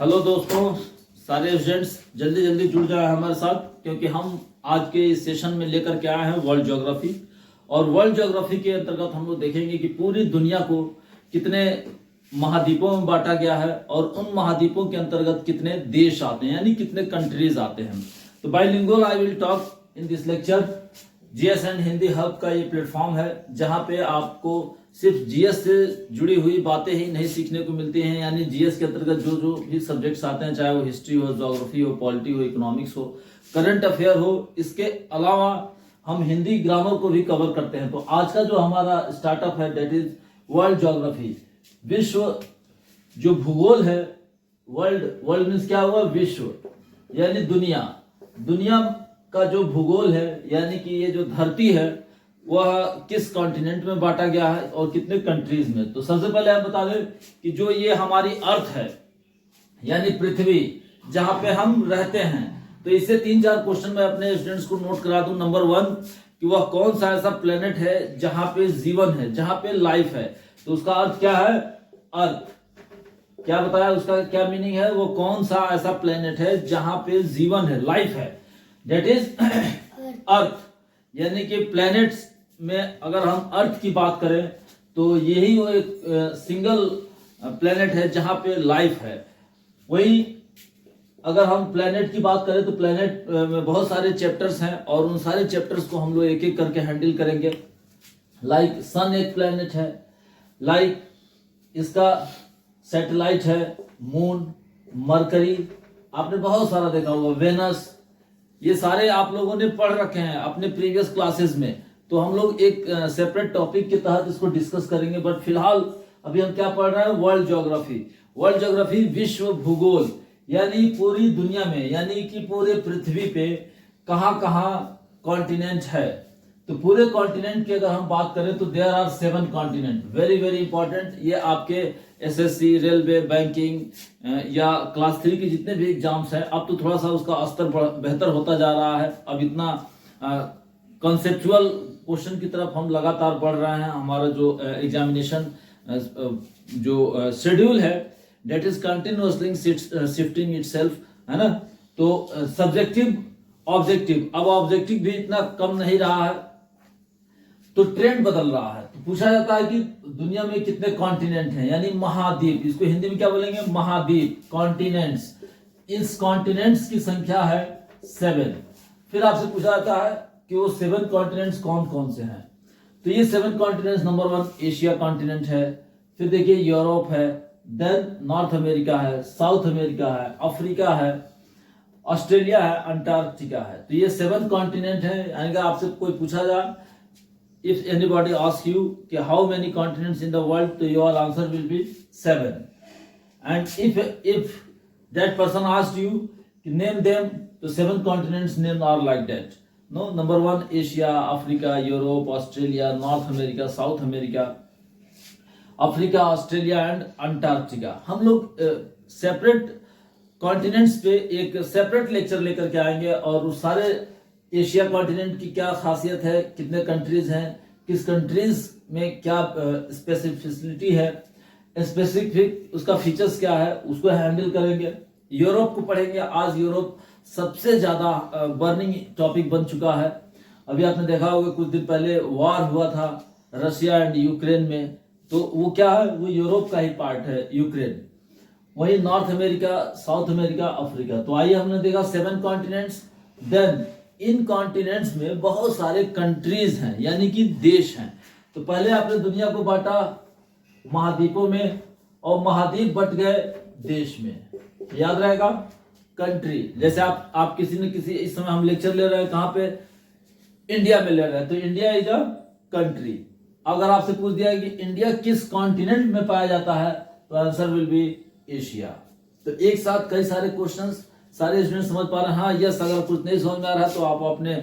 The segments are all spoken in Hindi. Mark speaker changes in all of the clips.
Speaker 1: हेलो दोस्तों, सारे स्टूडेंट्स जल्दी जल्दी जुड़ जाए हमारे साथ, क्योंकि हम आज के इस सेशन में लेकर के आए हैं वर्ल्ड ज्योग्राफी। और वर्ल्ड ज्योग्राफी के अंतर्गत हम लोग देखेंगे कि पूरी दुनिया को कितने महाद्वीपों में बांटा गया है और उन महाद्वीपों के अंतर्गत कितने देश आते हैं, यानी कितने कंट्रीज आते हैं। तो bilingual I will talk in this lecture. GS and Hindi hub का ये प्लेटफॉर्म है जहां पे आपको सिर्फ जीएस से जुड़ी हुई बातें ही नहीं सीखने को मिलती हैं, यानी जीएस के अंतर्गत जो जो भी सब्जेक्ट्स आते हैं, चाहे वो हिस्ट्री हो, ज्योग्राफी हो, पॉलिटी हो, इकोनॉमिक्स हो, करंट अफेयर हो, इसके अलावा हम हिंदी ग्रामर को भी कवर करते हैं। तो आज का जो हमारा स्टार्टअप है दैट इज वर्ल्ड ज्योग्राफी। विश्व जो भूगोल है, वर्ल्ड मीन्स क्या हुआ? विश्व यानी दुनिया का जो भूगोल है, यानी कि ये जो धरती है वह किस कॉन्टिनेंट में बांटा गया है और कितने कंट्रीज में। तो सबसे पहले आप बता दें कि जो ये हमारी अर्थ है, यानी पृथ्वी जहां पे हम रहते हैं, तो इससे 3-4 क्वेश्चन मैं अपने स्टूडेंट्स को नोट करा दूं। नंबर 1 कि वह कौन सा ऐसा प्लेनेट है जहां पे जीवन है, जहां पे लाइफ है। तो उसका अर्थ क्या है? अर्थ। क्या बताया, उसका क्या मीनिंग है? वो कौन सा ऐसा प्लेनेट है जहां पे जीवन है, लाइफ है, दैट इज अर्थ। यानी कि प्लैनेट्स में अगर हम अर्थ की बात करें तो यही वो एक सिंगल प्लैनेट है जहां पे लाइफ है। वही अगर हम प्लैनेट की बात करें तो प्लैनेट में बहुत सारे चैप्टर्स हैं और उन सारे चैप्टर्स को हम लोग एक एक करके हैंडल करेंगे। लाइक सन एक प्लैनेट है, लाइक इसका सैटेलाइट है मून, मरकरी, आपने बहुत सारा देखा होगा, वेनस, ये सारे आप लोगों ने पढ़ रखे हैं अपने प्रीवियस क्लासेस में। तो हम लोग एक सेपरेट टॉपिक के तहत इसको डिस्कस करेंगे, बट फिलहाल अभी हम क्या पढ़ रहे हैं? World geography. वर्ल्ड ज्योग्राफी विश्व भूगोल, यानी पूरी दुनिया में, यानी कि पूरे पृथ्वी पे कहां कहां कॉन्टिनेंट है। तो पूरे कॉन्टिनेंट की अगर हम बात करें तो there are 7 continent. Very very important. ये आपके एसएससी, रेलवे, बैंकिंग या क्लास 3 के जितने भी एग्जाम्स हैं, अब तो थोड़ा सा उसका स्तर बेहतर होता जा रहा है। अब इतना कॉन्सेप्चुअल क्वेश्चन की तरफ हम लगातार बढ़ रहे हैं। हमारा जो एग्जामिनेशन जो शेड्यूल है that is continuously shifting itself, है ना। तो सब्जेक्टिव ऑब्जेक्टिव, अब ऑब्जेक्टिव भी इतना कम नहीं रहा है, तो ट्रेंड बदल रहा है। तो पूछा जाता है कि दुनिया में कितने कॉन्टिनेंट हैं, यानी महाद्वीप। इसको हिंदी में क्या बोलेंगे? महाद्वीप, कॉन्टिनेंट्स। इस कॉन्टिनेंट्स की संख्या है 7। फिर आपसे पूछा जाता है कि वो 7 कॉन्टिनेंट्स कौन कौन से हैं। तो ये 7 कॉन्टिनेंट्स, नंबर 1 एशिया कॉन्टिनेंट है, फिर देखिए यूरोप है, देन नॉर्थ अमेरिका है, साउथ अमेरिका है, अफ्रीका है, ऑस्ट्रेलिया है, अंटार्कटिका है। तो ये 7 कॉन्टिनेंट है। यानी कि आपसे कोई पूछा जाए, if anybody asks you कि how many continents in the world, तो your answer will be 7. And if that person asked you कि name them, तो 7 continents name are like that. No, number 1 Asia, Africa, Europe, Australia, north America, south America, Africa, Australia and Antarctica. हम लोग सेपरेट कॉन्टिनेंट्स पे एक सेपरेट लेक्चर लेकर के आएंगे और उस सारे एशिया कॉन्टिनेंट की क्या खासियत है, कितने कंट्रीज हैं, किस कंट्रीज में क्या स्पेसिफिसिटी है, स्पेसिफिक उसका फीचर्स क्या है, उसको हैंडल करेंगे। यूरोप को पढ़ेंगे। आज यूरोप सबसे ज्यादा बर्निंग टॉपिक बन चुका है। अभी आपने देखा होगा कुछ दिन पहले वॉर हुआ था रशिया एंड यूक्रेन में, तो वो क्या है? वो यूरोप का ही पार्ट है, यूक्रेन। वही north America, south America, Africa. तो आइए, हमने देखा 7 कॉन्टिनेंट्स। देन इन कॉन्टिनेंट्स में बहुत सारे कंट्रीज हैं, यानी कि देश हैं। तो पहले आपने दुनिया को बांटा महाद्वीपों में और महाद्वीप बट गए देश में। याद रहेगा, कंट्री। जैसे आप किसी न किसी, इस समय हम लेक्चर ले रहे हैं कहां पे? इंडिया में ले रहे हैं, तो इंडिया इज अ कंट्री। अगर आपसे पूछ दिया कि इंडिया किस कॉन्टिनेंट में पाया जाता है, तो आंसर विल बी एशिया। तो एक साथ कई सारे क्वेश्चंस सारे स्टूडेंट समझ पा रहे हैं? हाँ, यस। अगर कुछ नहीं समझ में आ रहा है तो आप अपने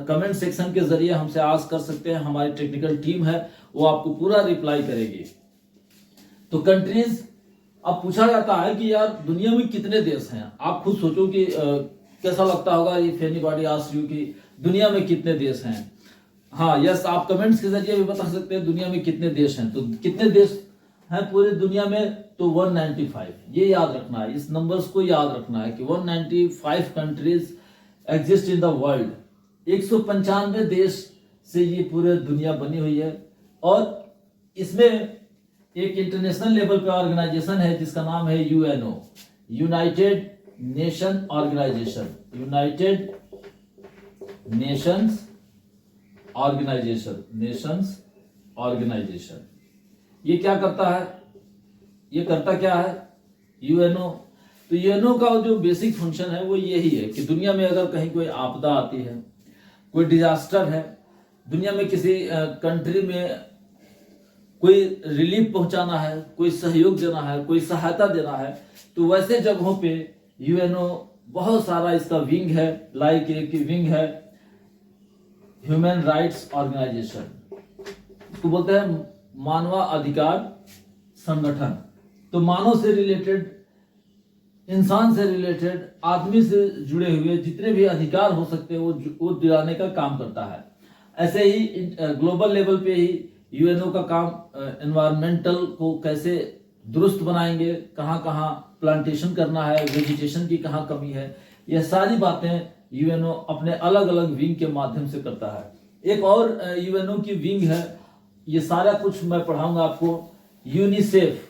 Speaker 1: कमेंट सेक्शन के जरिए हमसे आस्क कर सकते हैं। हमारी टेक्निकल टीम है, वो आपको पूरा रिप्लाई करेगी। तो कंट्रीज, अब पूछा जाता है कि यार दुनिया में कितने देश हैं। आप खुद सोचो कि कैसा लगता होगा इफ एनीबॉडी आस्क्स यू कि दुनिया में कितने देश हैं। हाँ, यस, आप कमेंट्स के जरिए भी बता सकते हैं दुनिया में कितने देश हैं। तो कितने देश हैं पूरी दुनिया में तो 195, ये याद रखना है, इस नंबर्स को याद रखना है कि 195 countries exist in the world. 195 देश से ये पूरे दुनिया बनी हुई है। और इसमें एक इंटरनेशनल लेवल पे ऑर्गेनाइजेशन है जिसका नाम है UNO, United Nation organisation, United Nations organisation, Nations organisation. ये क्या करता है, ये करता क्या है यूएनओ? तो यूएनओ का जो बेसिक फंक्शन है वो यही है कि दुनिया में अगर कहीं कोई आपदा आती है, कोई डिजास्टर है, दुनिया में किसी कंट्री में कोई रिलीफ पहुंचाना है, कोई सहयोग देना है, कोई सहायता देना है, तो वैसे जगहों पे यूएनओ बहुत सारा इसका विंग है। लाइक एक विंग है ह्यूमन राइट्स ऑर्गेनाइजेशन, इसको बोलते हैं मानवाधिकार संगठन। तो मानव से रिलेटेड, इंसान से रिलेटेड, आदमी से जुड़े हुए जितने भी अधिकार हो सकते हैं वो दिलाने का काम करता है। ऐसे ही ग्लोबल लेवल पे ही यूएनओ का काम एनवायरमेंटल को कैसे दुरुस्त बनाएंगे, कहाँ कहाँ प्लांटेशन करना है, वेजिटेशन की कहाँ कमी है, ये सारी बातें यूएनओ अपने अलग अलग विंग के माध्यम से करता है। एक और यूएनओ की विंग है, ये सारा कुछ मैं पढ़ाऊंगा आपको, यूनिसेफ।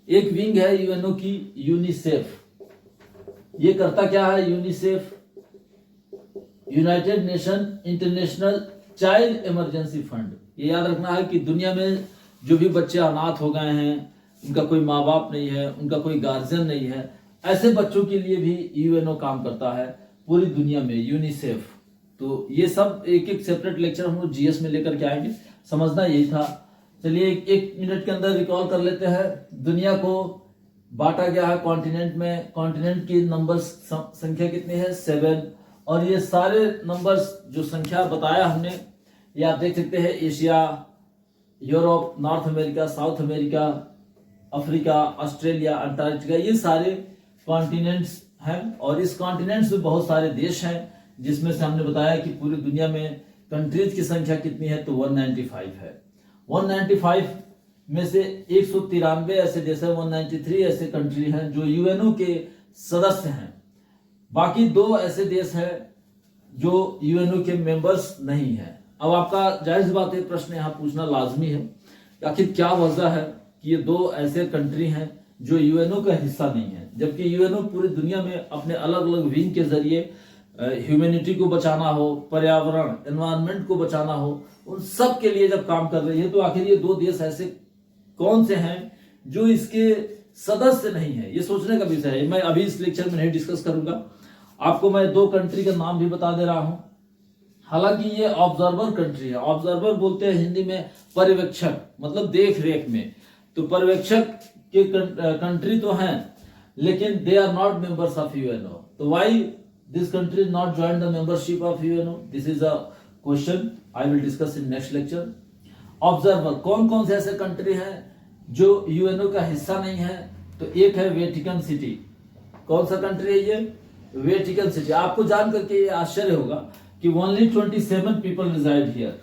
Speaker 1: एक विंग है यूएनओ की यूनिसेफ। ये करता क्या है UNICEF? United nation international child emergency fund. ये याद रखना है कि दुनिया में जो भी बच्चे अनाथ हो गए हैं, उनका कोई माँ बाप नहीं है, उनका कोई गार्जियन नहीं है, ऐसे बच्चों के लिए भी यूएनओ काम करता है पूरी दुनिया में, यूनिसेफ। तो ये सब एक एक सेपरेट लेक्चर हम लोग जीएस में लेकर के आएंगे, समझना यही था। चलिए एक मिनट के अंदर रिकॉल कर लेते हैं। दुनिया को बांटा गया है कॉन्टिनेंट में, कॉन्टिनेंट की नंबर्स संख्या कितनी है? 7। और ये सारे नंबर्स जो संख्या बताया हमने, ये आप देख सकते हैं, Asia, Europe, north America, south America, Africa, Australia, Antarctica, ये सारे कॉन्टिनेंट्स हैं। और इस कॉन्टिनेंट्स में बहुत सारे देश हैं, जिसमें से हमने बताया कि पूरी दुनिया में कंट्रीज की संख्या कितनी है, तो 195 है। 195 में से 193 ऐसे देश है, 193 ऐसे कंट्री हैं जो यूएनओ के सदस्य हैं। बाकी 2 ऐसे देश हैं जो यूएनओ के मेंबर्स नहीं हैं। अब आपका जाहिर सी बात है, प्रश्न यहाँ पूछना लाजमी है, आखिर क्या वजह है कि ये 2 ऐसे कंट्री हैं जो यूएनओ का हिस्सा नहीं है, जबकि यूएनओ पूरी दुनिया में अपने अलग अलग विंग के जरिए ह्यूमैनिटी को बचाना हो, पर्यावरण, एनवायरनमेंट को बचाना हो, उन सब के लिए जब काम कर रही है, तो आखिर ये 2 देश ऐसे कौन से हैं जो इसके सदस्य नहीं है? ये सोचने का विषय है। मैं अभी इस लेक्चर में नहीं डिस्कस करूंगा, आपको मैं 2 कंट्री का नाम भी बता दे रहा हूं। हालांकि ये ऑब्जर्वर कंट्री है। ऑब्जर्वर बोलते हैं हिंदी में पर्यवेक्षक, मतलब देख रेख में। तो पर्यवेक्षक के कंट्री तो हैं, लेकिन they are not members of UNO. तो why this country not join the membership of UNO? This is a question I will discuss in next lecture. Observer कौन कौन से ऐसे कंट्री हैं जो यूएनओ का हिस्सा नहीं है? तो एक है वेटिकन सिटी। कौन सा कंट्री है ये? Vatican city. आपको जान करके ये आश्चर्य होगा कि ओनली 27 पीपल रिजाइड हियर।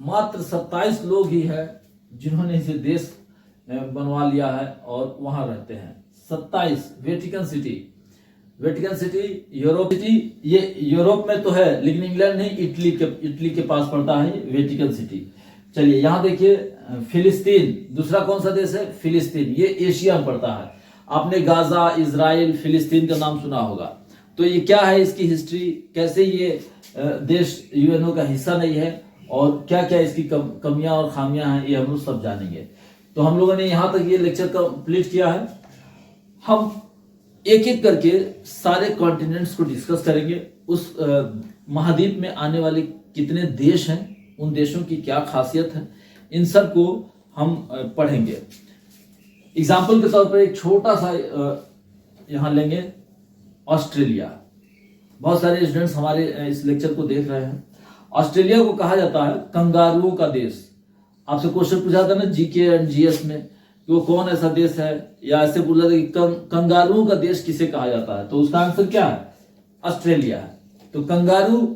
Speaker 1: मात्र 27 लोग ही है जिन्होंने इसे देश बनवा लिया है और वहां रहते हैं। 27। Vatican city, Vatican city Europe city, ये यूरोप में तो है लेकिन इंग्लैंड नहीं, इटली के पास पड़ता है वेटिकन सिटी। चलिए यहाँ देखिए, फिलिस्तीन दूसरा कौन सा देश है? फिलिस्तीन, ये एशिया में पड़ता है। आपने गाजा, इजराइल, फिलिस्तीन का नाम सुना होगा। तो ये क्या है, इसकी हिस्ट्री, कैसे ये देश यूएनओ का हिस्सा नहीं है और क्या क्या इसकी कमियां और खामियां हैं, ये हम लोग सब जानेंगे। तो हम लोगों ने यहां तक ये लेक्चर कंप्लीट किया है। हम एक एक करके सारे कॉन्टिनेंट्स को डिस्कस करेंगे। उस महाद्वीप में आने वाले कितने देश हैं, उन देशों की क्या खासियत है, इन सब को हम पढ़ेंगे। एग्जाम्पल के तौर पर एक छोटा सा यहां लेंगे, ऑस्ट्रेलिया। बहुत सारे स्टूडेंट्स हमारे इस लेक्चर को देख रहे हैं। ऑस्ट्रेलिया को कहा जाता है कंगारुओं का देश। आपसे क्वेश्चन पूछा था ना जीके एंड जीएस में कि वो कौन ऐसा देश है, या ऐसे बोला था कि कंगारुओं का देश किसे कहा जाता है, तो उसका आंसर क्या है? ऑस्ट्रेलिया है। तो कंगारू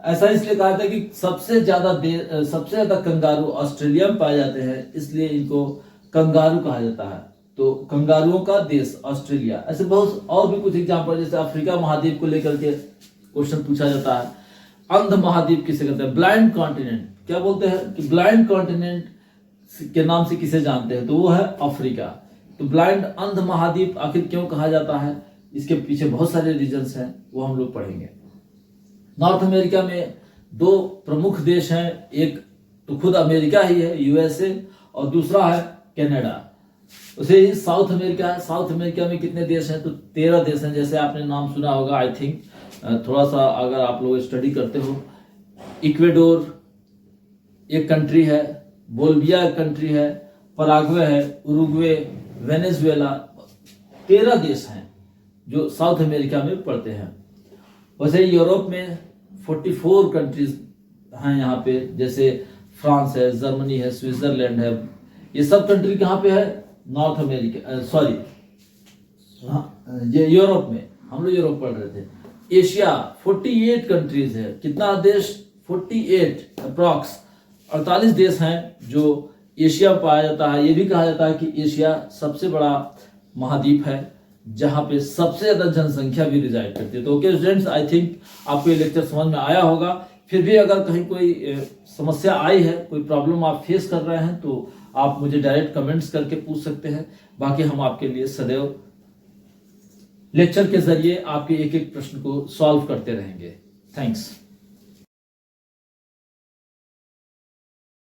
Speaker 1: ऐसा इसलिए कहा था कि सबसे ज्यादा कंगारू ऑस्ट्रेलिया में पाए जाते हैं, इसलिए इनको कंगारू कहा जाता है। तो कंगारुओं का देश ऑस्ट्रेलिया। ऐसे बहुत और भी कुछ एग्जाम्पल, जैसे अफ्रीका महाद्वीप को लेकर के क्वेश्चन पूछा जाता है। अंध महाद्वीप किसे कहते हैं? Blind continent. क्या बोलते हैं कि ब्लाइंड कॉन्टिनेंट के नाम से किसे जानते हैं? तो वो है अफ्रीका। तो ब्लाइंड अंध महाद्वीप आखिर क्यों कहा जाता है, इसके पीछे बहुत सारे रीजंस हैं, वो हम लोग पढ़ेंगे। नॉर्थ अमेरिका में दो प्रमुख देश हैं, एक तो खुद अमेरिका ही है यूएसए, और दूसरा है कनाडा। उसे ही साउथ अमेरिका है। साउथ अमेरिका में कितने देश हैं? तो 13 देश हैं। जैसे आपने नाम सुना होगा, आई थिंक थोड़ा सा अगर आप लोग स्टडी करते हो, इक्वेडोर एक कंट्री है, बोल्विया एक कंट्री है, पराग्वे है, उरुग्वे, वेनेजुएला। 13 देश हैं जो साउथ अमेरिका में पड़ते हैं। वैसे यूरोप में 44 कंट्रीज हैं यहाँ पे, जैसे फ्रांस है, जर्मनी है, स्विट्जरलैंड है। ये सब कंट्री कहाँ पे है? नॉर्थ अमेरिका, सॉरी, ये यूरोप में, हम लोग यूरोप पढ़ रहे थे। एशिया 48 कंट्रीज है। कितना देश? 48 अप्रॉक्स 48 देश हैं जो एशिया में पाया जाता है। ये भी कहा जाता है कि एशिया सबसे बड़ा महाद्वीप है जहां पे सबसे ज्यादा जनसंख्या भी रिजाइड करती है। तो ओके स्टूडेंट्स, आई थिंक आपको ये लेक्चर समझ में आया होगा। फिर भी अगर कहीं कोई समस्या आई है, कोई प्रॉब्लम आप फेस कर रहे हैं, तो आप मुझे डायरेक्ट कमेंट्स करके पूछ सकते हैं। बाकी हम आपके लिए सदैव लेक्चर के जरिए आपके एक एक प्रश्न को सॉल्व करते रहेंगे। थैंक्स।